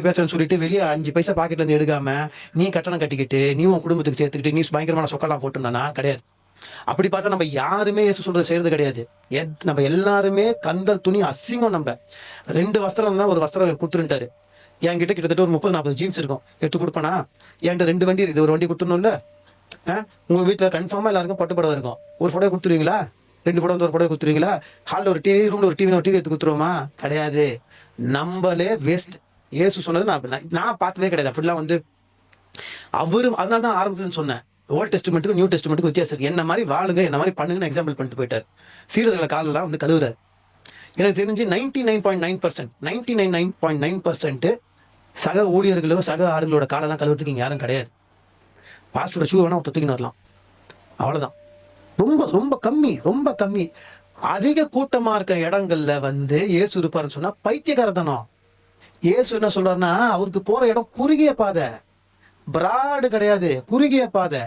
பேசுறேன்னு சொல்லிட்டு வெளியே 5 பைசா பாக்கெட்ல இருந்து எடுக்காம நீ கட்டணம் கட்டிக்கிட்டு நீ உன் குடும்பத்துக்கு சேர்த்துக்கிட்டு நீ பயங்கரமான சொக்கலாம் போட்டுருந்தானா கிடையாது. அப்படி பார்த்தா நம்ம யாருமே இயேசு சொல்றதை செய்யறது கிடையாது. நம்ம எல்லாருமே கந்தல் துணி அசிங்கம். நம்ம 2 வஸ்திரம் தான், ஒரு வஸ்திரம் கொடுத்துருட்டாரு. என்கிட்ட கிட்டத்தட்ட ஒரு 30-40 ஜீன்ஸ் இருக்கும், எடுத்து கொடுப்பேனா? என்கிட்ட 2 வண்டி இருக்குது, ஒரு வண்டி கொடுத்துடணும்ல. உங்க வீட்டுல கன்ஃபார்மா எல்லாருக்கும் பட்டு புடவை இருக்கும், ஒரு புடவை கொடுத்துருவீங்களா? 2 புடவை ஒரு புடவை கொடுத்துருவீங்களா? ஹாலில் ஒரு டிவி, ரூம்ல ஒரு டிவி எடுத்து கொடுத்துருவோமா? கிடையாது. நம்மளே வேஸ்ட். இயேசு சொன்னது நான் பார்த்ததே கிடையாது அப்படிலாம் வந்து. அவரும் அதனால தான் ஆரம்பத்துல சொன்னேன், ஓல்ட் டெஸ்ட்மெண்ட்டுக்கு நியூ டெஸ்ட்மெண்ட்டுக்கு வித்தியாசம் இருக்கு. என்ன மாதிரி வாழுங்க, என்ன மாதிரி பண்ணுங்கன்னு எக்ஸாம்பிள் பண்ணிட்டு போயிட்டார். சீடர்களை காலெல்லாம் வந்து கழுவுறாரு. எனக்கு தெரிஞ்சு 99.9% 99.9% சக ஊழியர்களோ சக ஆளுங்களோட காலெல்லாம் கழுவுறதுக்கு இங்கே யாரும் கிடையாது. பாஸ்டரோட ஷூ வேணா தூக்கின்னு வரலாம், அவ்வளோதான். ரொம்ப ரொம்ப கம்மி, ரொம்ப கம்மி. அதிக கூட்டமா இருக்க இடங்கள்ல வந்து இயேசு இருப்பாருன்னு சொன்னா பைத்தியக்காரத்தனம். இயேசு என்ன சொல்றாருன்னா, அவருக்கு போற இடம் குறுகிய பாதை, பிராடு கிடையாது, குறுகிய பாதை.